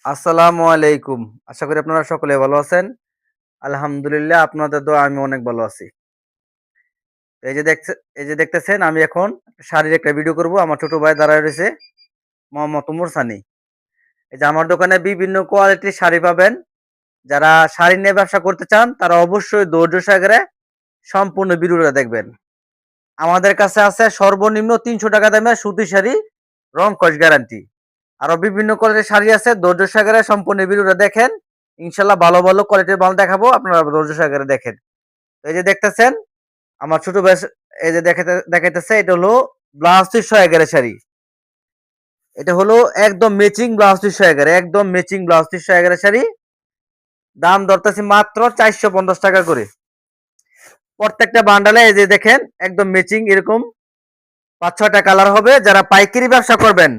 আসসালামু আলাইকুম। আশা করি আপনারা সকলে ভালো আছেন। আলহামদুলিল্লাহ আপনাদের দোয়ায় আমি অনেক ভালো আছি। এই যে দেখতেছেন আমি এখন শাড়ির একটা ভিডিও করব। আমার ছোট ভাই দাঁড়ায় রয়েছে মোহাম্মদ উমর সানি। এই যে আমার দোকানে বিভিন্ন কোয়ালিটির শাড়ি পাবেন। যারা শাড়ি নিয়ে ব্যবসা করতে চান তারা অবশ্যই ধৈর্য সহকারে সম্পূর্ণ ভিডিওটা দেখবেন। আমাদের কাছে আছে সর্বনিম্ন ৳৩০০ দামের সুতি শাড়ি, রং কস গ্যারান্টি। আরো বিভিন্ন কোয়ালিটির শাড়ি আছে। ধৈর্য সহকারে সম্পূর্ণ ভিডিওটা দেখেন। ইনশাআল্লাহ ভালো, ভালো কোয়ালিটির মাল দেখাবো। আপনারা ধৈর্য সহকারে দেখেন। এই যে দেখতেছেন আমার ছোট ভাই এই যে দেখাইতেছে এটা হলো ব্লাউজ পিস সহ ১১ শাড়ি। এটা হলো একদম ম্যাচিং ব্লাউজ পিস সহ ১১, একদম ম্যাচিং ব্লাউজ পিস সহ ১১ শাড়ি। দাম ধরতেছি মাত্র ৳৪৫০ করে। প্রত্যেকটা বান্ডালে এই যে দেখেন একদম ম্যাচিং এরকম ৫-৬টা কালার হবে। যারা পাইকারি ব্যবসা করবেন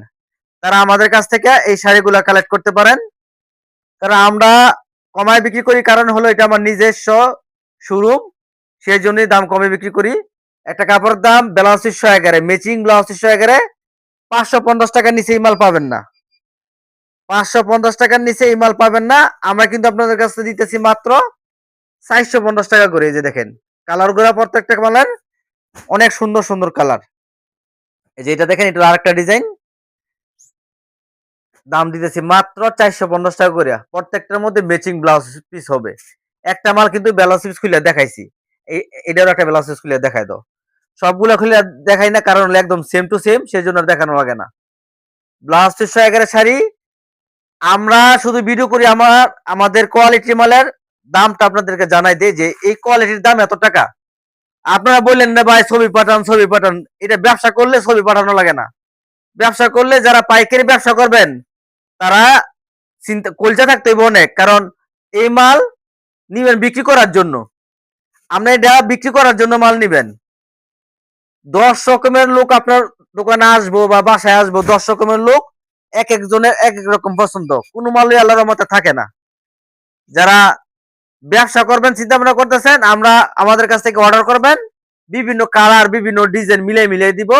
তারা আমাদের কাছ থেকে এই শাড়িগুলা কালেক্ট করতে পারেন। কারণ আমরা কমায় বিক্রি করি, কারণ হলো এটা আমার নিজস্ব শোরুম। সেজন্যই দাম কমে বিক্রি করি। একটা কাপড়ের দাম ব্লাউজ পিস সহ ১১, ম্যাচিং ব্লাউজ পিস সহ ১১, ৳৫৫০ নিচে এই মাল পাবেন না। ৳৫৫০ নিচে এই মাল পাবেন না। আমরা কিন্তু আপনাদের কাছে দিতেছি মাত্র ৳৪৫০ করে। এই যে দেখেন কালারগুলা প্রত্যেকটা মালের অনেক সুন্দর, সুন্দর কালার। এই যে এটা দেখেন, এটা আরেকটা ডিজাইন। দাম দিতেছি মাত্র ৳৪৫০ করে। প্রত্যেকটার মধ্যে ম্যাচিং ব্লাউজ পিস হবে। একটা মাল কিন্তু ব্লাউজ পিস খুলে দেখাইছি। এটারও একটা ব্লাউজ পিস খুলে দেখাই দাও। সবগুলা খুলে দেখাই না, কারণ হলো একদম সেম টু সেম, সেজন্য আর দেখানো লাগে না। ব্লাউজ পিস সহ ১১ শাড়ি। আমরা শুধু ভিডিও করি, আমাদের কোয়ালিটি মালের দামটা আপনাদেরকে জানাই দেই যে এই কোয়ালিটির দাম এত টাকা। আপনারা বললেন না ভাই ছবি পাঠান, ছবি পাঠান। এটা ব্যবসা করলে ছবি পাঠানো লাগে না। ব্যবসা করলে যারা পাইকারি ব্যবসা করবেন তারা চিন্তা কলজা থাকতে হবে অনেক, কারণ এই মাল নিবেন বিক্রি করার জন্য। আপনি এটা বিক্রি করার জন্য মাল নিবেন। ১০ রকমের লোক আপনার দোকানে আসবো বা বাসায় আসবো, ১০ রকমের লোক এক একজনের এক এক রকম পছন্দ। কোনো মালই আল্লাহর রহমতে থাকে না। যারা ব্যবসা করবেন চিন্তা ভাবনা করতেছেন, আমাদের কাছ থেকে অর্ডার করবেন। বিভিন্ন কালার বিভিন্ন ডিজাইন মিলিয়ে মিলিয়ে দিব।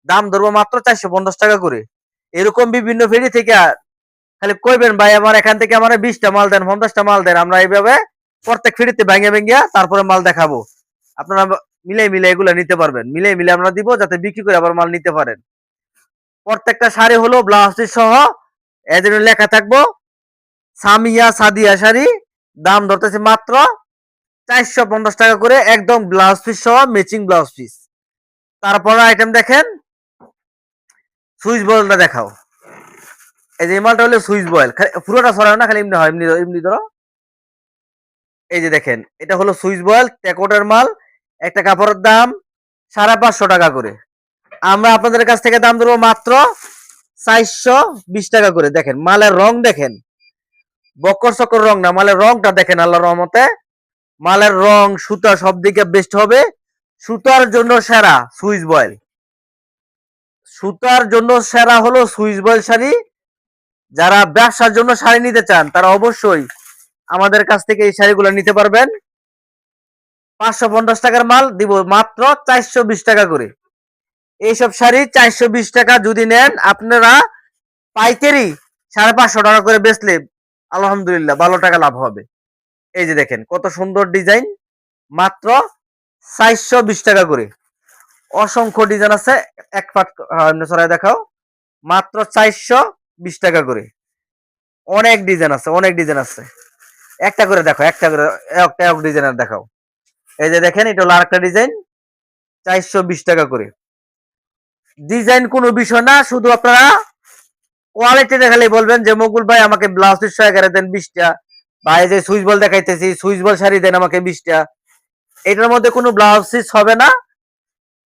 দাম ধরবো মাত্র ৳৪৫০ করে। এরকম বিভিন্ন ফেরি থেকে খালি কইবেন ভাই আমার এখান থেকে আমার ২০টা মাল দেন, ৫০টা মাল দেন। আমরা এইভাবে প্রত্যেক ফেরিতে ভেঙে ভেঙে তারপরে মাল দেখাবো। আপনারা মিলে মিলে এগুলো নিতে পারবেন। মিলে মিলে আমরা দিব যাতে বিক্রি করে আবার মাল নিতে পারেন। প্রত্যেকটা শাড়ি হলো ব্লাউজ পিস সহ এজন্য লেখা থাকবো সামিয়া সাদিয়া শাড়ি। দাম ধরতেছে মাত্র ৳৪৫০ করে, একদম ব্লাউজ পিস সহ ম্যাচিং ব্লাউজ পিস। তারপরে আইটেম দেখেন, সুইচ বলটা দেখাও। এই যে মালটা হলো সুইচ বয়েল, পুরোটা ছড়ানো না, খালি এমনি হয়, এমনি এমনি ধরো। এই যে দেখেন এটা হলো সুইচ বয়েল টেকোটার মাল। একটা কাপড়ের দাম ৳৫৫০ করে। আমরা আপনাদের কাছ থেকে দাম ধরবো মাত্র ৳৪২০ করে। দেখেন মালের রং দেখেন, বক্কর চক্কর রং না, মালের রংটা দেখেন। আল্লাহর রহমতে মালের রং সুতা সব দিকে বেস্ট হবে। সুতার জন্য সেরা সুইচ বয়েল। সুতার জন্য সেরা হলো সুইচ বয়েল শাড়ি। যারা ব্যবসার জন্য শাড়ি নিতে চান তারা অবশ্যই আমাদের কাছ থেকে এই শাড়িগুলো নিতে পারবেন। ৳৫৫০ মাল দিব মাত্র ৳৪২০ করে। এইসব শাড়ি ৳৪২০ যদি নেন আপনারা পাইকারি ৳৫৫০ করে বেচলে আলহামদুলিল্লাহ ভালো টাকা লাভ হবে। এই যে দেখেন কত সুন্দর ডিজাইন, মাত্র ৳৪২০ করে। অসংখ্য ডিজাইন আছে। এক পাট সরাই দেখাও। মাত্র ৳৪২০ করে। অনেক ডিজাইন আছে, অনেক ডিজাইন আছে। একটা করে দেখো, একটা করে এক ডিজাইনের দেখাও। এই যে দেখেন এটা হলো আরেকটা ডিজাইন, ৳৪২০ করে। ডিজাইন কোনো বিষয় না, শুধু আপনারা কোয়ালিটি দেখালে বলবেন যে মকুল ভাই আমাকে ব্লাউজ পিস সহ ১১ দেন ২০টা, বা এই যে সুইচ বল দেখাইতেছি সুইচ বল শাড়ি দেন আমাকে ২০টা। এটার মধ্যে কোনো ব্লাউজ পিস হবে না।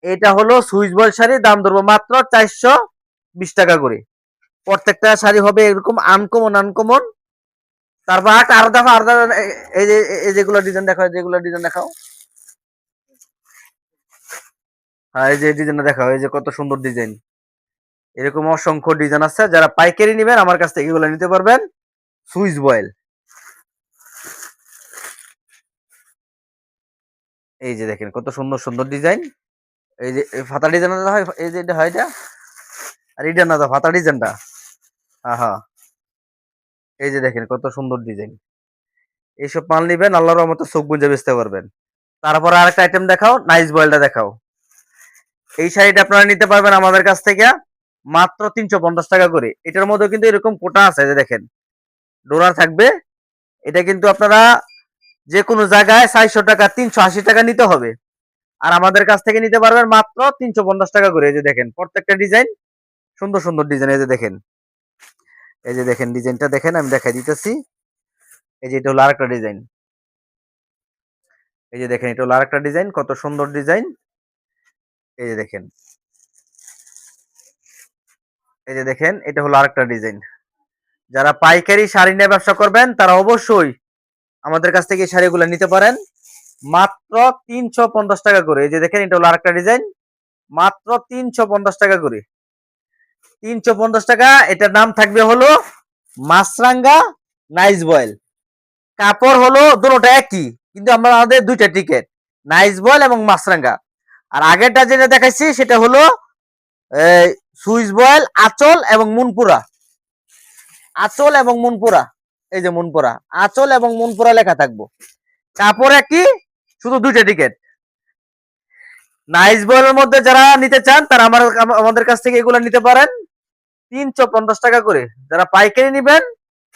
এটা হলো সুইচ বল শাড়ি। দাম ধরবো মাত্র ৳৪২০ করে। প্রত্যেকটা শাড়ি হবে এরকম আনকমন আনকমন। তারপর আরো দেখো, আরো দেখো, এই যে যেগুলো ডিজাইন দেখাও, যেগুলো ডিজাইন দেখাও। হ্যাঁ এই যে ডিজাইনটা দেখাও, এই যে কত সুন্দর ডিজাইন। এরকম অসংখ্য ডিজাইন আছে। যারা পাইকারি নেবেন আমার কাছ থেকে এগুলো নিতে পারবেন। সুইচ বয়েল। এই যে দেখেন কত সুন্দর সুন্দর ডিজাইন। এই যে ফাতা ডিজাইন হয়, এই যে এটা হয় এটা, আর এটা না, ফাতা ডিজাইনটা। হ্যাঁ হ্যাঁ, এই যে দেখেন কত সুন্দর ডিজাইন। এইসব মাল নিবেন, আল্লাহর রহমতে চোখ বুজে বেচতে পারবেন। তারপর আরেকটা আইটেম দেখাও, নাইস বয়েলটা দেখাও। এই শাড়িটা আপনারা নিতে পারবেন আমাদের কাছ থেকে মাত্র 350 টাকা করে। এটার মধ্যে কিন্তু এরকম কোটা আছে, যে দেখেন ডোরা থাকবে। এটা কিন্তু আপনারা যে কোনো জায়গায় 400 টাকা 380 টাকা নিতে হবে, আর আমাদের কাছ থেকে নিতে পারবেন মাত্র 350 টাকা করে। এই যে দেখেন প্রত্যেকটা ডিজাইন সুন্দর সুন্দর ডিজাইন। এই যে দেখেন, এই যে দেখেন ডিজাইনটা দেখেন, আমি দেখাই দিতেছি। এই যে এটা হলো আরেকটা ডিজাইন। এই যে দেখেন এটা হলো আরেকটা ডিজাইন, কত সুন্দর ডিজাইন। এই যে দেখেন, এই যে দেখেন এটা হলো আরেকটা ডিজাইন। যারা পাইকারি শাড়ি নিয়ে ব্যবসা করবেন তারা অবশ্যই আমাদের কাছ থেকে এই শাড়িগুলো নিতে পারেন মাত্র 350 টাকা করে। এই যে দেখেন এটা হলো আরেকটা ডিজাইন, মাত্র 350 টাকা করে। 350 টাকা। এটার নাম থাকবে হলো মাছরাঙ্গা নাইস বয়েল। কাপড় হলো দুটোটা একই, কিন্তু আমাদের দুইটা টিকেট, নাইস বয়েল এবং মাছরাঙ্গা। আর আগেরটা যেটা দেখাইছি সেটা হলো সুইস বয়েল আঁচল এবং মুনপুরা। আঁচল এবং মুনপুরা, এই যে মুনপুরা, আঁচল এবং মুনপুরা লেখা থাকবো। কাপড় একই, শুধু দুইটা টিকেট। নাইস বয়েলের মধ্যে যারা নিতে চান তারা আমাদের কাছ থেকে এগুলো নিতে পারেন 350 টাকা করে। যারা পাইকারি নিবেন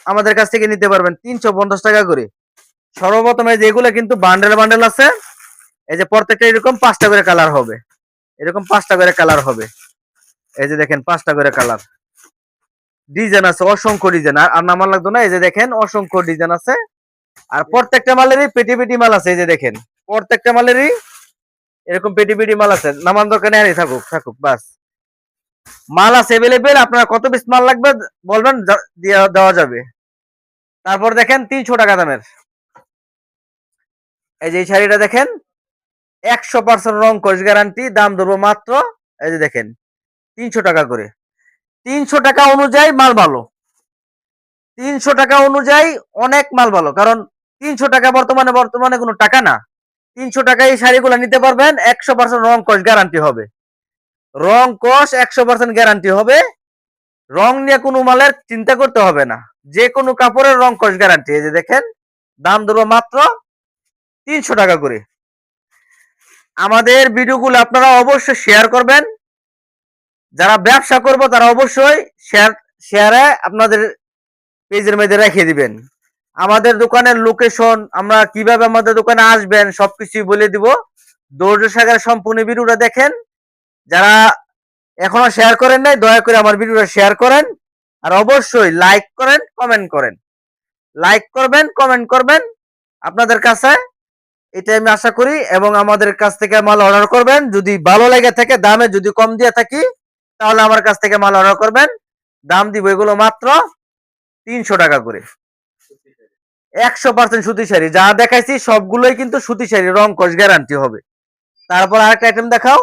আমাদের কাছ থেকে নিতে পারবেন 350 টাকা করে। সর্বপ্রথম এই যে এগুলো কিন্তু বান্ডেল বান্ডেল আছে। এই যে প্রত্যেকটা এরকম 5টা করে কালার হবে, এরকম 5টা করে কালার হবে। এই যে দেখেন 5টা করে কালার, ডিজাইন আছে অসংখ্য ডিজাইন। আর নামার লাগতো না, এই যে দেখেন অসংখ্য ডিজাইন আছে। আর প্রত্যেকটা মালেরই পেটি পেটি মাল আছে। এই যে দেখেন প্রত্যেকটা মালেরই এরকম পেটি পেটি মাল আছে। নামান দোকানে আনি থাকুক থাকুক বাস, মাল আছে अवेलेबल। আপনারা কত পিস মাল লাগবে বলবেন, দেওয়া যাবে। তারপর দেখেন 300 টাকা দামের এই যে শাড়িটা দেখেন, 100% রং কস গ্যারান্টি। দাম ধরবো মাত্র, এই যে দেখেন 300 টাকা করে। 300 টাকা অনুযায়ী মাল ভালো, 300 টাকা অনুযায়ী অনেক মাল ভালো। কারণ 300 টাকা বর্তমানে কোনো টাকা না। 300 টাকায় এই শাড়িগুলো নিতে পারবেন, 100% রং কস গ্যারান্টি হবে। রং কস 100% গ্যারান্টি হবে। রং নিয়ে কোনো মালের চিন্তা করতে হবে না, যে কোনো কাপড়ের রং কস গ্যারান্টি। এই যে দেখেন দাম ধরবো মাত্র 300 টাকা করে। আমাদের ভিডিওগুলো আপনারা অবশ্যই শেয়ার করবেন। যারা ব্যবসা করবো তারা অবশ্যই শেয়ারে আপনাদের পেজের মধ্যে রেখে দিবেন। আমাদের দোকানের লোকেশন, আমরা কিভাবে আমাদের দোকানে আসবেন সবকিছু বলে দিব। ধৈর্য সহকারে সম্পূর্ণ ভিডিওটা দেখেন। যারা এখনো শেয়ার করেন নাই দয়া করে আমার ভিডিওটা শেয়ার করেন, আর অবশ্যই লাইক করেন, কমেন্ট করেন। লাইক করবেন, কমেন্ট করবেন আপনাদের কাছে, এটা আমি আশা করি। এবং আমাদের কাছ থেকে মাল অর্ডার করবেন, যদি ভালো লেগে থাকে, দামে যদি কম দিয়ে থাকি তাহলে আমার কাছ থেকে মাল অর্ডার করবেন। দাম দিব এগুলো মাত্র 300 টাকা করে। 100% সুতি শাড়ি যা দেখাইছি সবগুলোই কিন্তু সুতি শাড়ি, রং কস গ্যারান্টি হবে। তারপর আরেকটা আইটেম দেখাও।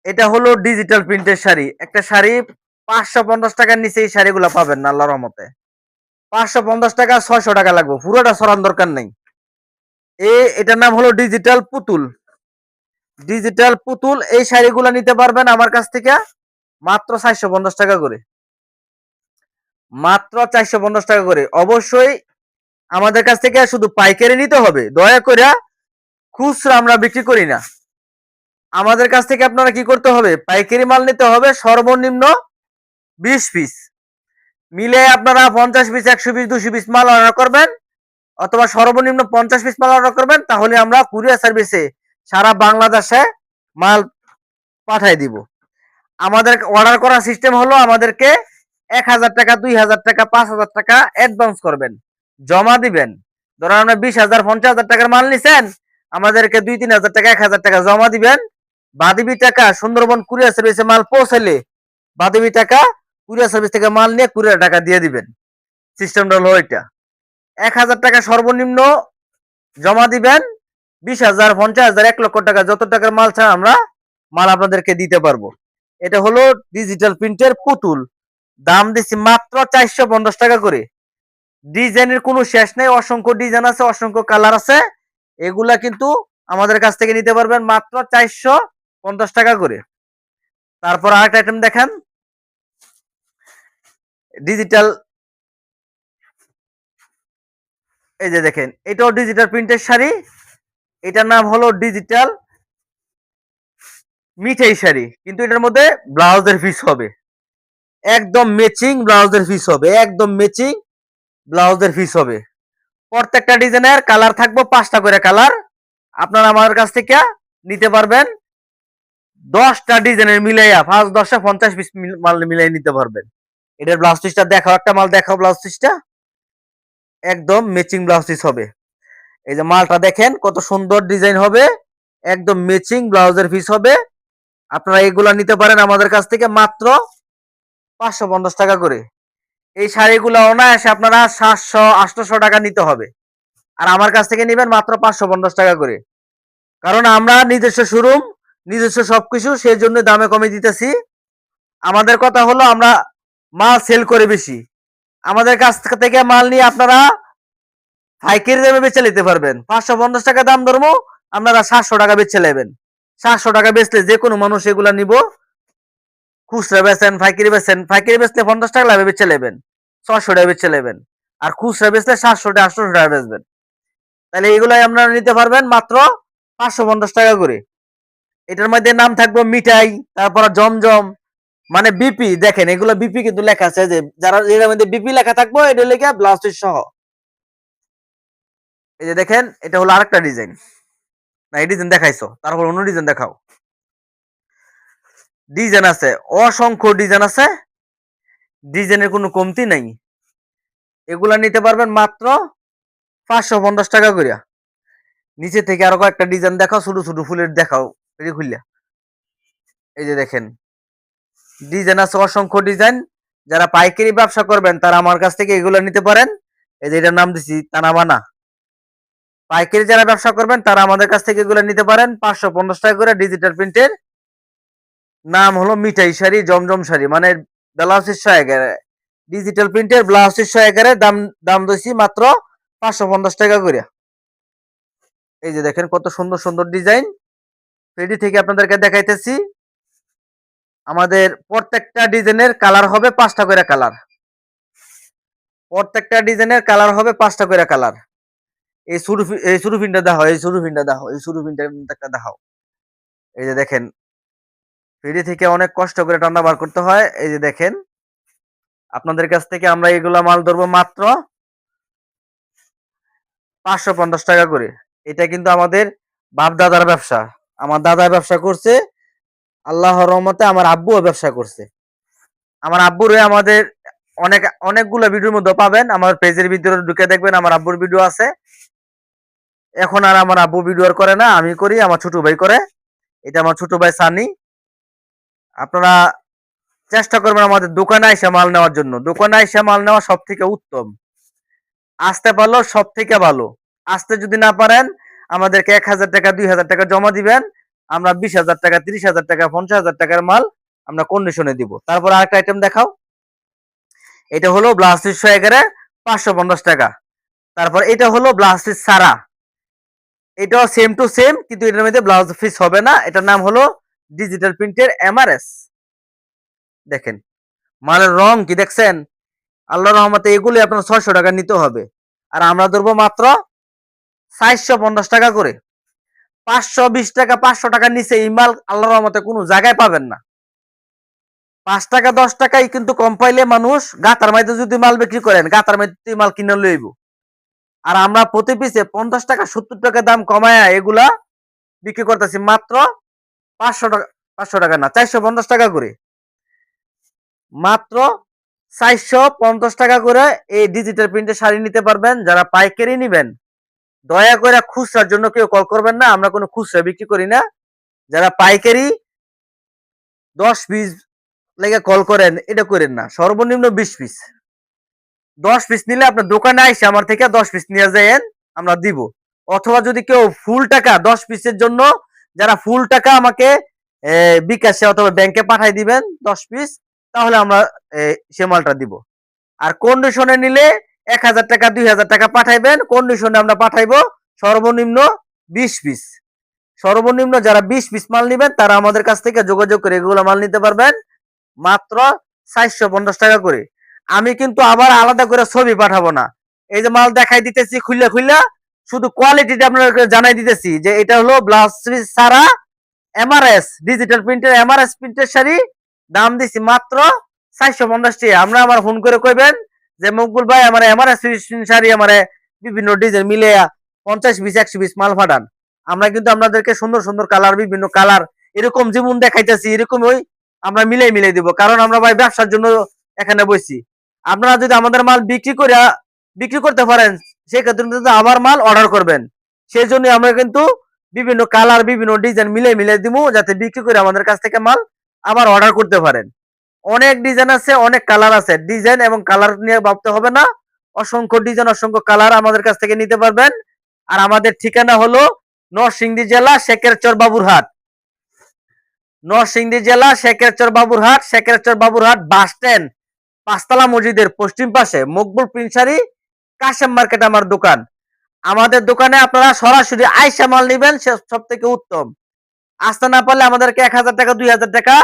এটা হলো ডিজিটাল প্রিন্টের শাড়ি। একটা শাড়ি 550 টাকার নিচে এই শাড়িগুলো পাবেন না আল্লাহর রহমতে। 550 টাকা 600 টাকা লাগবে, পুরোটা সরান দরকার নেই। এটার নাম হলো ডিজিটাল পুতুল। ডিজিটাল পুতুল এই শাড়িগুলো নিতে পারবেন আমার কাছ থেকে মাত্র 450 টাকা করে। মাত্র 450 টাকা করে। অবশ্যই আমাদের কাছ থেকে শুধু পাইকারি নিতে হবে, দয়া করে খুচরা আমরা বিক্রি করি না। আমাদের কাছ থেকে আপনারা কি করতে হবে, পাইকারি মাল নিতে হবে সর্বনিম্ন 20 পিস। মিলে আপনারা 50 পিস 100 পিস 200 পিস মাল অর্ডার করবেন, অথবা সর্বনিম্ন 50 পিস মাল অর্ডার করবেন, তাহলে আমরা কুরিয়ার সার্ভিসে সারা বাংলাদেশে মাল পাঠাই দিব। আমাদের অর্ডার করার সিস্টেম হলো, আমাদেরকে 1000 টাকা 2000 টাকা 5000 টাকা অ্যাডভান্স করবেন, জমা দিবেন। ধরেন আমরা 20,000 50,000 টাকার মাল নিছেন, আমাদেরকে 2-3,000 টাকা 1000 টাকা জমা দিবেন। বাদিবি টাকা সুন্দরবন কুরিয়ার সার্ভিসে মাল পৌঁছালে বাদিবি টাকা কুরিয়ার সার্ভিস থেকে মাল নিয়ে কুরিয়ার টাকা দিয়ে দিবেন। সিস্টেমটা হলো এটা। 1000 টাকা সর্বনিম্ন জমা দিবেন, 20,000 50,000 1 লক্ষ টাকা যত টাকার মাল চান আমরা মাল আপনাদেরকে দিতে পারবো। এটা হলো ডিজিটাল প্রিন্টের পুতুল। দাম দিচ্ছি মাত্র 450 টাকা করে। ডিজাইনের কোনো শেষ নেই, অসংখ্য ডিজাইন আছে, অসংখ্য কালার আছে। এগুলা কিন্তু আমাদের কাছ থেকে নিতে পারবেন মাত্র 450 টাকা করে। তারপর আরেকটা আইটেম দেখেন, ডিজিটাল এই যে দেখেন, এটাও ডিজিটাল প্রিন্টের শাড়ি। এটার নাম হলো ডিজিটাল মিঠাই শাড়ি, কিন্তু এটার মধ্যে ব্লাউজের পিস হবে একদম ম্যাচিং, ব্লাউজের পিস হবে একদম ম্যাচিং, ব্লাউজের পিস হবে। প্রত্যেকটা ডিজাইনের কালার থাকবে 5টা করে কালার। আপনারা আমার কাছ থেকে নিতে পারবেন 10টা ডিজাইনের মিলাইয়া 5 10 50 পিস মাল মিলাই নিতে পারবেন। এটার ব্লাউজ পিসটা দেখাও, একটা মাল দেখাও, ব্লাউজ পিসটা একদম ম্যাচিং ব্লাউজ পিস হবে। এই যে মালটা দেখেন কত সুন্দর ডিজাইন হবে, একদম ম্যাচিং ব্লাউজের পিস হবে। আপনারা এগুলা নিতে পারেন আমাদের কাছ থেকে মাত্র 550 টাকা করে। এই শাড়িগুলো অনায়াসে আপনারা 700 800 টাকা নিতে হবে, আর আমার কাছ থেকে নেবেন মাত্র 550 টাকা করে। কারণ আমরা নিজস্ব শোরুম, নিজস্ব সবকিছু, সেই জন্য দামে কমে দিতেছি। আমাদের কথা হলো আমরা মাল সেল করে বেশি, আমাদের কাছ থেকে মাল নিয়ে আপনারা পাইকারি দামে বেচে নিতে পারবেন। 550 টাকা দাম ধরবো, আপনারা 700 টাকা বেচে নেবেন। 700 টাকা বেচলে যে কোনো মানুষ এগুলা নিব। খুচরা বেচেন, পাইকারি বেচেন, পাইকারি বেচলে 50 টাকা লাভে বেচে নেবেন, 600 টাকা বেচে নেবেন। আর খুচরা বেচলে 700 টাকা 800 টাকা বেচবেন। তাহলে এগুলাই আপনারা নিতে পারবেন মাত্র 550 টাকা করে। এটার মধ্যে নাম থাকবে মিঠাই, তারপর জমজম, মানে বিপি। দেখেন এগুলো বিপি কিন্তু লেখা আছে, যে যারা এর মধ্যে বিপি লেখা থাকবে এটা লেখা ব্লাউজ পিস সহ। এই যে দেখেন, এটা হলো আরেকটা ডিজাইন। না, এই ডিজাইন দেখাইছো, তারপর অন্য ডিজাইন দেখাও। ডিজাইন আছে, অসংখ্য ডিজাইন আছে, ডিজাইনের কোনো কমতি নাই। এগুলা নিতে পারবেন মাত্র 550 টাকা করে। নিচে থেকে আরো কয়েকটা ডিজাইন দেখাও, ছোট ছোট ফুলের দেখাও, এটি খুললা। এই যে দেখেন, ডিজাইন আছে অসংখ্য ডিজাইন। যারা পাইকারি ব্যবসা করবেন তারা আমার কাছ থেকে এগুলো নিতে পারেন। এই যে এটার নাম দিছি তানাবানা। পাইকারি যারা ব্যবসা করবেন তারা আমাদের কাছ থেকে এগুলো নিতে পারেন 550 টাকা করে। ডিজিটাল প্রিন্টের নাম হলো মিঠাই শাড়ি, জমজম শাড়ি, মানে ব্লাউজের 111। ডিজিটাল প্রিন্টের ব্লাউজের 111, দাম দাম দিছি মাত্র 550 টাকা করে। এই যে দেখেন কত সুন্দর সুন্দর ডিজাইন, রেডি থেকে আপনাদেরকে দেখাইতেছি। আমাদের প্রত্যেকটা ডিজাইনের কালার হবে 5টা করে কালার, প্রত্যেকটা ডিজাইনের কালার হবে 5টা করে কালার। এই সুরুফিনটা দেখাও, এই সুরুফিনটা দেখাও, এই সুরুফিনটা দেখাও। এই যে দেখেন, ফেরি থেকে অনেক কষ্ট করে টান্না বার করতে হয়। এই যে দেখেন, আপনাদের কাছ থেকে আমরা এগুলা মাল ধরবো মাত্র 550 টাকা করে। এটা কিন্তু আমাদের বাপ দাদার ব্যবসা, আমার দাদা ব্যবসা করছে, আল্লাহর রহমতে আমার আব্বুও ব্যবসা করছে। আমার আব্বুর আমাদের অনেকগুলো ভিডিওর মধ্যে পাবেন, আমার পেজের ভিতরে ঢুকে দেখবেন আমার আব্বুর ভিডিও আছে। এখন আর আমার আব্বু ভিডিও করে না, আমি করি, আমার ছোট ভাই করে। এটা আমার ছোট ভাই সানি। আপনারা চেষ্টা করবেন আমাদের দোকানে এসে মাল নেওয়ার জন্য। দোকানে এসে মাল নেওয়া সব থেকে উত্তম, আসতে পারলেও সব থেকে ভালো। আসতে যদি না পারেন, আমাদেরকে 1000 টাকা 2000 টাকা জমা দিবেন, আমরা 20,000 টাকা 30,000 টাকা 50,000 টাকার মাল আমরা কন্ডিশনে দিব। তারপর আরেকটা আইটেম দেখাও। এটা হলো ব্লাউজ পিস 111, 550 টাকা। তারপর এটা হলো ব্লাউজ পিস সারা, এটাও সেম টু সেম, কিন্তু এটার মধ্যে ব্লাউজ পিস হবে না। এটার নাম হলো ডিজিটাল প্রিন্টের এমআরএস। দেখেন মালের রং কি দেখছেন, আল্লাহর রহমতে এগুলি আপনার 600 টাকা নিতে হবে, আর আমরা ধরবো মাত্র 450 টাকা করে। 520 টাকা 500 টাকার নিচে এই মাল আল্লাহর রহমতে কোনো জায়গায় পাবেন না। 5 টাকা 10 টাকাই কিন্তু কম পাইলে মানুষ গাতার মাইতে যদি মাল বিক্রি করেন, গাতার মাইতে মাল কিনে লইব। আর আমরা প্রতি পিসে 50 টাকা 70 টাকা দাম কমায়া এগুলা বিক্রি করতেছি মাত্র 500 টাকা, 500 টাকা না 450 টাকা করে। মাত্র 450 টাকা করে এই ডিজিটাল প্রিন্টের শাড়ি নিতে পারবেন। যারা পাইকারি নিবেন দয়া করে খুচরার জন্য কেউ কল করবেন না, আমরা কোনো খুচরা বিক্রি করি না। যারা পাইকারি 10 পিস লেগে কল করেন, এটা করেন না, সর্বনিম্ন 20 পিস। 10 পিস নিলে আপনার দোকানে আইসে আমার থেকে 10 পিস নিয়ে যায়েন, আমরা দিব। অথবা যদি কেউ ফুল টাকা 10 পিসের জন্য, যারা ফুল টাকা আমাকে বিকাশে অথবা ব্যাংকে পাঠাই দিবেন 10 পিস, তাহলে আমরা সে মালটা দিব। আর কন্ডিশনে নিলে 1000 টাকা 2000 টাকা পাঠাইবেন, কন্ডিশনে আমরা পাঠাইবো সর্বনিম্ন 20 পিস। সর্বনিম্ন যারা 20 পিস মাল নিবেন তারা আমাদের কাছ থেকে যোগাযোগ করে এগুলো মাল নিতে পারবেন মাত্র 450 টাকা করে। আমি কিন্তু আবার আলাদা করে ছবি পাঠাবো না, এই যে মাল দেখাই দিতেছি খুললা খুললা, শুধু কোয়ালিটিটা আপনাদেরকে জানাই দিতেছি যে এটা হলো ব্লাউজ পিস ছাড়া এমআরএস ডিজিটাল প্রিন্টের এমআরএস প্রিন্টের শাড়ি। দাম দিছি মাত্র 450 টাকা। আমরা আমার ফোন করে কইবেন যে মকবুল ভাই আমার এমআরএস শাড়ি আমার বিভিন্ন ডিজাইন মিলে 50 পিস 100 পিস মাল পাঠান। আমরা কিন্তু আপনাদেরকে সুন্দর সুন্দর কালার, বিভিন্ন কালার এরকম যেমন দেখাইতেছি এরকম ওই আমরা মিলাই দিব, কারণ আমরা ভাই ব্যবসার জন্য এখানে বসছি। আপনারা যদি আমাদের মাল বিক্রি করতে পারেন, সেক্ষেত্রে কিন্তু আমার মাল অর্ডার করবেন। সেই জন্য আমরা কিন্তু বিভিন্ন কালার বিভিন্ন ডিজাইন মিলাই দিব, যাতে বিক্রি করে আমাদের কাছ থেকে মাল আবার অর্ডার করতে পারেন। অনেক ডিজাইন আছে, অনেক কালার আছে, ডিজাইন এবং কালার নিয়ে ভাবতে হবে না, অসংখ্য ডিজাইন অসংখ্য কালার আমাদের কাছ থেকে নিতে পারবেন। আর আমাদের ঠিকানা হলো নরসিংদী জেলা শেখেরচর বাবুরহাট, নরসিংদী জেলা শেখেরচর বাবুরহাট বাস স্ট্যান্ড, পাঁচতলা মসজিদের পশ্চিম পাশে মকবুল প্রিন্ট শাড়ি কাশেম মার্কেট আমার দোকান। আমাদের দোকানে আপনারা সরাসরি আইসা মাল নেবেন, সব থেকে উত্তম। আসতে না পারলে আমাদেরকে 1000 টাকা 2000 টাকা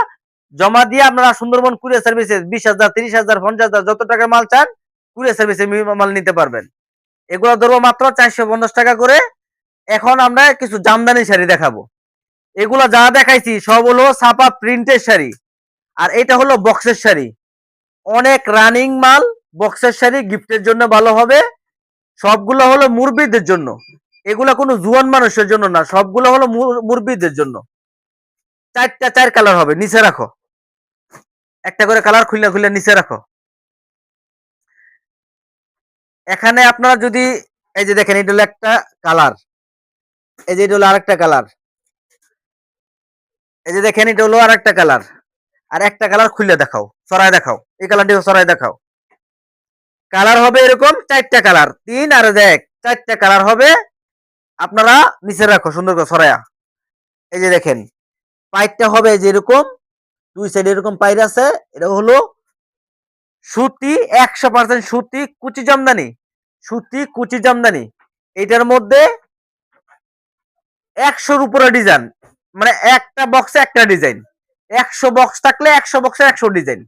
জমা দিয়ে আপনারা সুন্দরবন কুরিয়ার সার্ভিসে 20,000 30,000 50,000 যত টাকা মাল চান কুরিয়ার সার্ভিসে মাল নিতে পারবেন। এগুলো ধরবো মাত্র 450 টাকা করে। এখন আমরা কিছু জামদানি শাড়ি দেখাবো। এগুলো যা দেখাইছি সব হলো ছাপা প্রিন্টের শাড়ি, আর এটা হলো বক্সের শাড়ি। অনেক রানিং মাল, বক্সের শাড়ি গিফটের জন্য ভালো হবে। সবগুলো হলো মুরব্বিদের জন্য, এগুলা কোনো জুয়ান মানুষের জন্য না, সবগুলো হলো মুরব্বিদের জন্য। 4 কালার হবে, নিচে রাখো একটা করে কালার খুলে খুলে নিচে রাখো। এখানে আপনারা যদি এই যে দেখেন, এটা হলো একটা কালার, এই যে এটা হলো আরেকটা কালার, এই যে দেখেন এটা হলো আরেকটা কালার, আর একটা কালার খুলে দেখাও, সরাই দেখাও, এই কালারটি সরাই দেখাও। কালার হবে এরকম 4টা কালার, 3 আর 4টা কালার হবে। আপনারা নিচে রাখো সুন্দর করে সরাইয়া। এই যে দেখেন পাইটটা হবে যে এরকম, দুই সাইডে এরকম পাইর আছে। এটা হলো সুতি, 100% সুতি কুচি জামদানি, সুতি কুচি জামদানি। এটার মধ্যে 100-র উপরে ডিজাইন, মানে একটা বক্সে একটা ডিজাইন, 100 বক্স থাকলে 100 বক্সে 100 ডিজাইন।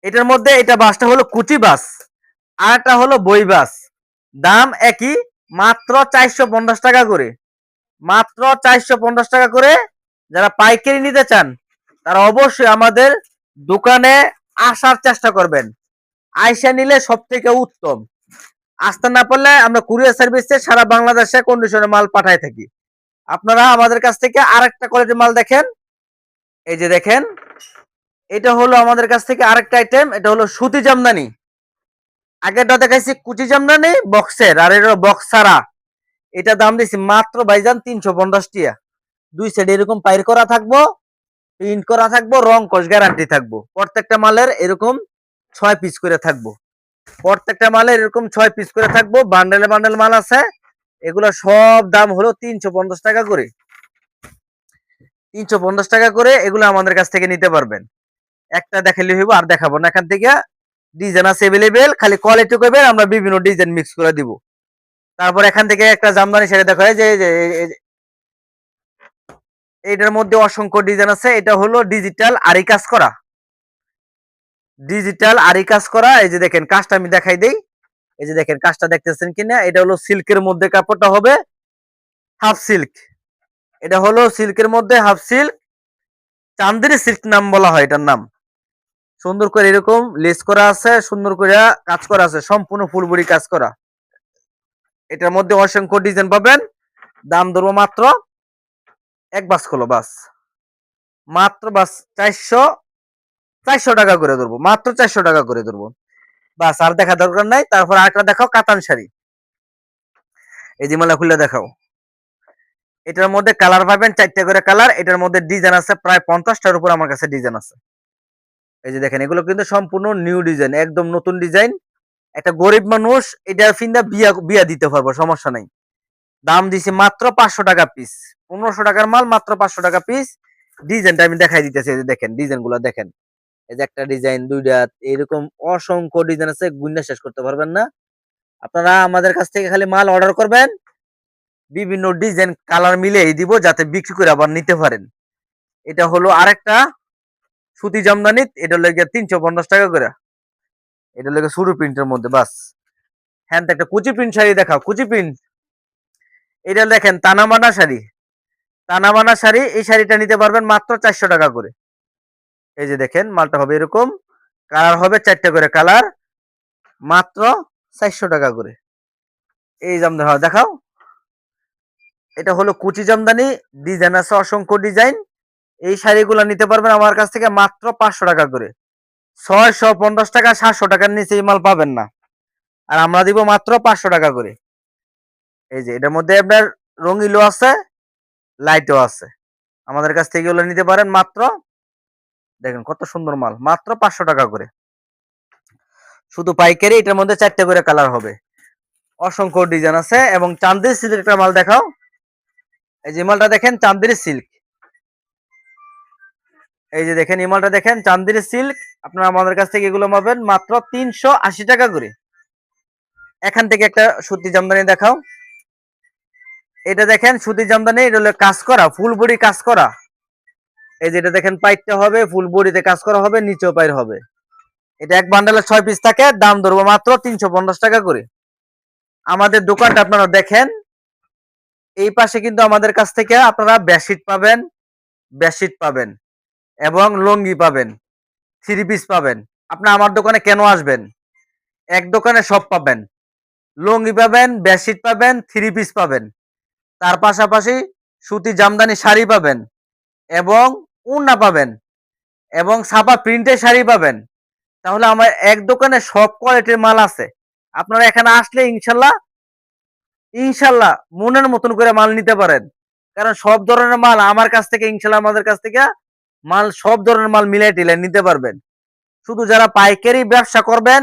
এটার মধ্যে এটা বাসটা হলো কুচি বাস, আর একটা হলো বই বাস। দাম একই, মাত্র 450 টাকা করে, মাত্র 450 টাকা করে। যারা পাইকারি নিতে চান তারা অবশ্যই আমাদের দোকানে আসার চেষ্টা করবেন, আইসা নিলে সব থেকে উত্তম। আসতে না পারলে আমরা কুরিয়ার সার্ভিসে সারা বাংলাদেশে কন্ডিশনে মাল পাঠাই থাকি। আপনারা আমাদের কাছ থেকে আরেকটা কোয়ালিটির মাল দেখেন, এই যে দেখেন এটা হলো আমাদের কাছ থেকে আরেকটা আইটেম, এটা হলো সুতি জামদানি। আগেরটা দেখাইছি কুচি জামদানি বক্সের, আর এটা বক্স ছাড়া। এটা দাম দিছি মাত্র ভাইজান 350 টাকা। দুই সাইডে এরকম পাইর করা থাকবো, প্রিন্ট করা থাকবো, রং কস গ্যারান্টি থাকবো। প্রত্যেকটা মালের এরকম 6 পিস করে থাকবো, প্রত্যেকটা মালের এরকম 6 পিস করে থাকবো। বান্ডেলে বান্ডেল মাল আছে। এগুলো সব দাম হলো 350 টাকা করে, 350 টাকা করে। এগুলো আমাদের কাছ থেকে নিতে পারবেন। একটা দেখালে হইব, আর দেখাবো না। এখান থেকে ডিজাইন আছে अवेलेबल, খালি কোয়ালিটি কইবেন, আমরা বিভিন্ন ডিজাইন মিক্স করে দিব। তারপর এখান থেকে একটা জামদানি শাড়ি দেখায়, যে এটার মধ্যে অসংখ্য ডিজাইন আছে। এটা হলো ডিজিটাল আরি কাজ করা, ডিজিটাল আরি কাজ করা। এই যে দেখেন কাজটা আমি দেখাই দেই, এই যে দেখেন কাজটা দেখতেছেন কিনা। এটা হলো সিল্কের মধ্যে, কাপড়টা হবে হাফ সিল্ক। এটা হলো সিল্কের মধ্যে হাফ সিল্ক, চান্দেরি সিল্ক নাম বলা হয় এটার নাম। সুন্দর করে এরকম লেস করা আছে, সুন্দর করে কাজ করা আছে, সম্পূর্ণ ফুলবড়ি কাজ করা। এটার মধ্যে অসংখ্য ডিজাইন পাবেন। দাম ধরবো মাত্র, এক বাস খোলো বাস, মাত্র বাস 400 টাকা করে ধরবো, মাত্র 400 টাকা করে ধরবো বাস। আর দেখা দরকার নাই। তারপর আরেকটা দেখাও, কাতান শাড়ি। এই যে মালা খুলে দেখাও। এটার মধ্যে কালার পাবেন 4টা করে কালার। এটার মধ্যে ডিজাইন আছে প্রায় 50টার উপর আমার কাছে ডিজাইন আছে। এই যে দেখেন এগুলো কিন্তু সম্পূর্ণ নিউ ডিজাইন, একদম নতুন ডিজাইন। একটা গরিব মানুষ এটা ফিন্দা বিয়া দিতে পারবো, সমস্যা নাই। দাম দিছি মাত্র 500 টাকা পিস, 1500 টাকার মাল মাত্র 500 টাকা পিস। ডিজাইনটা আমি দেখাই দিতেছি, এই যে দেখেন ডিজাইন গুলো দেখেন। এই যে একটা ডিজাইন, দুইটা, এরকম অসংখ্য ডিজাইন আছে, গুণা শেষ করতে পারবেন না। আপনারা আমাদের কাছ থেকে খালি মাল অর্ডার করবেন, বিভিন্ন ডিজাইন কালার মিলিয়ে দিব, যাতে বিক্রি করে আবার নিতে পারেন। এটা হলো আরেকটা সুতি জামদানি, এটা হলো 350 টাকা করে। এটা হলো সুরু প্রিন্টের মধ্যে বাস। হ্যাঁ, একটা কুচি প্রিন্ট শাড়ি দেখাও, কুচি প্রিন্ট। এটা দেখেন তানাবানা শাড়ি, তানাবানা শাড়ি। এই শাড়িটা নিতে পারবেন মাত্র 400 টাকা করে। এই যে দেখেন মালটা হবে এরকম, কালার হবে 4টা করে কালার, মাত্র 400 টাকা করে। এই জামদানি দেখাও, এটা হলো কুচি জামদানি, ডিজাইন আছে অসংখ্য ডিজাইন। এই শাড়িগুলো নিতে পারবেন আমার কাছ থেকে মাত্র 500 টাকা করে। 650 টাকা 700 টাকার নিচে এই মাল পাবেন না, আর আমরা দিব মাত্র 500 টাকা করে। এই যে এটার মধ্যে আপনার রঙিনও আছে, লাইটও আছে। আমাদের কাছ থেকে এগুলো নিতে পারেন মাত্র, দেখেন কত সুন্দর মাল, মাত্র 500 টাকা করে। শুধু পাইকারি, এটার মধ্যে 4টা করে কালার হবে, অসংখ্য ডিজাইন আছে। এবং চান্দের সিল্ক একটা মাল দেখাও। এই যে মালটা দেখেন চান্দের সিল্ক, এই যে দেখেন এই মালটা দেখেন চান্দের সিল্ক। আপনারা আমাদের কাছ থেকে এগুলো পাবেন মাত্র 380 টাকা করে। এখান থেকে একটা সুতি জামদানি দেখাও। এটা দেখেন সুতি জামদানি, এটা হলো কাজ করা, ফুল বডি কাজ করা। এই যে এটা দেখেন পাইটটা হবে ফুল বডিতে কাজ করা হবে, নিচেও পাইর হবে। এটা এক বান্ডেলে 6 পিস থাকে, দাম ধরবো মাত্র 350 টাকা করে। আমাদের দোকানটা আপনারা দেখেন, এই পাশে কিন্তু আমাদের কাছ থেকে আপনারা বেডশিট পাবেন, বেডশিট পাবেন এবং লুঙ্গি পাবেন, 3 পিস পাবেন। আপনি আমার দোকানে কেন আসবেন? এক দোকানে সব পাবেন, লুঙ্গি পাবেন, বেডশিট পাবেন, 3 পিস পাবেন, তার পাশাপাশি সুতি জামদানি শাড়ি পাবেন এবং ওড়না পাবেন এবং ছাপা প্রিন্টের শাড়ি পাবেন। তাহলে আমার এক দোকানে সব কোয়ালিটির মাল আছে। আপনারা এখানে আসলে ইনশাল্লাহ ইনশাল্লাহ মনের মতন করে মাল নিতে পারেন, কারণ সব ধরনের মাল আমার কাছ থেকে ইনশাল্লাহ, আমাদের কাছ থেকে মাল সব ধরনের মাল মিলাই টিলাই নিতে পারবেন। শুধু যারা পাইকারি ব্যবসা করবেন,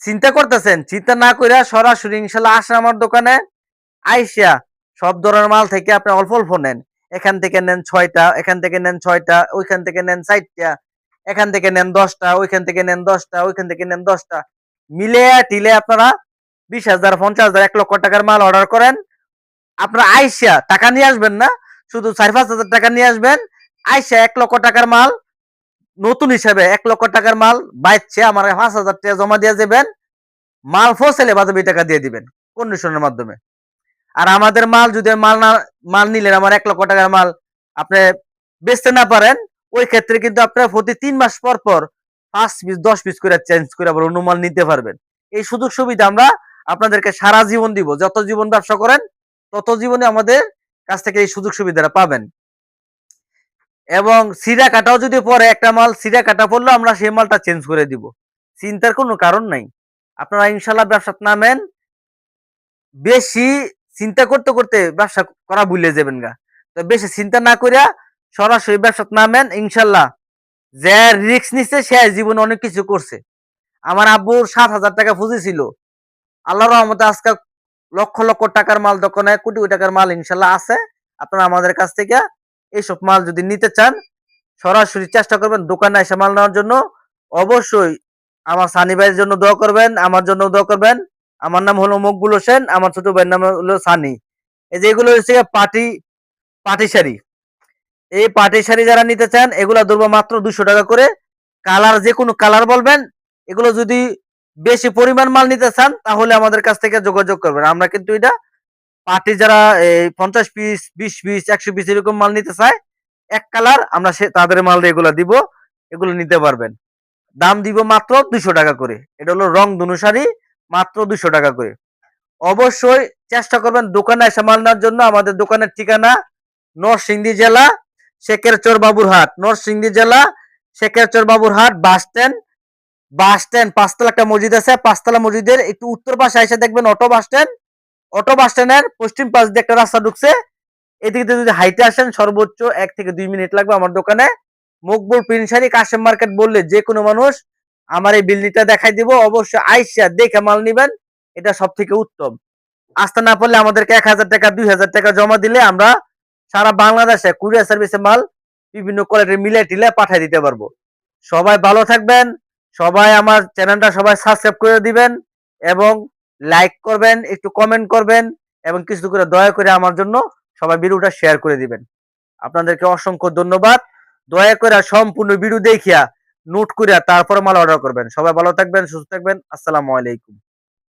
চিন্তা করতেছেন, চিন্তা না করে সরাসরি ইনশাল্লাহ আসেন আমার দোকানে। আইসা সব ধরনের মাল থেকে আপনি অল্প অল্প নেন, এখান থেকে নেন 6টা, এখান থেকে নেন 6টা, ওইখান থেকে নেন 4টা, এখান থেকে নেন 10টা, ওইখান থেকে নেন 10টা, ওইখান থেকে নেন 10টা, মিলে টিলে আপনারা 20,000, 50,000, 1 লক্ষ টাকার মাল অর্ডার করেন। আপনারা আইসা টাকা নিয়ে আসবেন না, শুধু 4-5 হাজার টাকা নিয়ে আসবেন। আইসা 1 লক্ষ টাকার মাল নতুন হিসাবে 1 লক্ষ টাকার মাল বাইচ্ছে আমার 5,000 টাকা জমা দিয়ে যাবেন, মাল ফসলে বাদে টাকা দিয়ে দিবেন কন্ডিশনের মাধ্যমে। আর আমাদের মাল যদি মাল নিলেন আমার 1 লক্ষ টাকার মাল আপনি বেচতে না পারেন, ওই ক্ষেত্রে কিন্তু আপনার প্রতি 3 মাস পর পর 5 পিস 10 পিস করে চেঞ্জ করে আবার অন্য মাল নিতে পারবেন। এই সুযোগ সুবিধা আমরা আপনাদেরকে সারা জীবন দিব, যত জীবন ব্যবসা করেন তত জীবনে আমাদের কাছ থেকে এই সুযোগ সুবিধাটা পাবেন। এবং সিরা কাটাও যদি পরে একটা মাল সিরা কাটা পড়লো, আমরা সেই মালটা চেঞ্জ করে দিব, চিন্তার কোনো কারণ নাই। আপনারা ইনশাল্লাহ ব্যবসা নামেন, বেশি চিন্তা করতে করতে ব্যবসা করা ভুলে যাবেন গা। তো বেশি চিন্তা না করিয়া সরাসরি ব্যবসা নামেন, ইনশাল্লাহ যে রিস্ক নিচ্ছে সে জীবনে অনেক কিছু করছে। আমার আব্বুর 7,000 টাকা পুঁজি ছিল, আল্লাহর রহমতে আজকে লক্ষ লক্ষ টাকার মাল, দোকানে কোটি কোটি টাকার মাল ইনশাল্লাহ আছে। আপনারা আমাদের কাছ থেকে এইসব মাল যদি নিতে চান, সরাসরি চেষ্টা করবেন দোকানে এসে মাল নেওয়ার জন্য। অবশ্যই আমার সানি ভাইয়ের জন্য দোয়া করবেন, আমার জন্য দোয়া করবেন। আমার নাম হলো মকবুল হোসেন, আমার ছোট ভাইয়ের নাম হলো সানি। এই যে এগুলো হচ্ছে পাটি পাটি শাড়ি। এই পাটি শাড়ি যারা নিতে চান, এগুলা ধরবো মাত্র 200 টাকা করে। কালার যে কোনো কালার বলবেন। এগুলো যদি বেশি পরিমাণ মাল নিতে চান তাহলে আমাদের কাছ থেকে যোগাযোগ করবেন। আমরা কিন্তু এটা পার্টি যারা এই 50 পিস 20 পিস 100 পিস এরকম মাল নিতে চায় এক কালার, আমরা তাদের মাল এগুলো দিব, এগুলো নিতে পারবেন। দাম দিব মাত্র 200 টাকা করে। এটা হলো রং ধনু শাড়ি, মাত্র 200 টাকা করে। অবশ্যই চেষ্টা করবেন দোকানে এসে মাল নেওয়ার জন্য। আমাদের দোকানের ঠিকানা নরসিংদী জেলা শেখেরচর বাবুরহাট, নরসিংদী জেলা Shekherchar Baburhat bus stand. Bus stand 5তলা একটা মসজিদ আছে, 5তলা মসজিদের একটু উত্তর পাশে এসে দেখবেন auto bus stand. Auto bus স্ট্যান্ডের পশ্চিম পাশ দিয়ে একটা রাস্তা ঢুকছে, এদিকে যদি হাইটে আসেন সর্বোচ্চ 1 থেকে 2 মিনিট লাগবে আমার দোকানে। মকবুল প্রিন্ট শাড়ি কাশেম মার্কেট বললে যে কোনো মানুষ আমার এই বিল্ডিংটা দেখাই দিব। অবশ্যই আইসা দেখে মাল নিবেন, এটা সব থেকে উত্তম। আসতে না পারলে আমাদেরকে 1,000 টাকা 2,000 টাকা জমা দিলে আমরা সারা বাংলাদেশে কুরিয়ার সার্ভিসে মাল বিভিন্ন কোয়ালিটির মিলে টিলে পাঠিয়ে দিতে পারবো। সবাই ভালো থাকবেন, সবাই আমার চ্যানেলটা সবাই সাবস্ক্রাইব করে দিবেন এবং লাইক করবেন, একটু কমেন্ট করবেন এবং কিছু করে দয়া করে আমার জন্য সবাই ভিডিওটা শেয়ার করে দিবেন। আপনাদেরকে অসংখ্য ধন্যবাদ। দয়া করে সম্পূর্ণ ভিডিও দেখিয়া নোট করিয়া তারপরে মাল অর্ডার করবেন। সবাই ভালো থাকবেন, সুস্থ থাকবেন। আসসালামু আলাইকুম।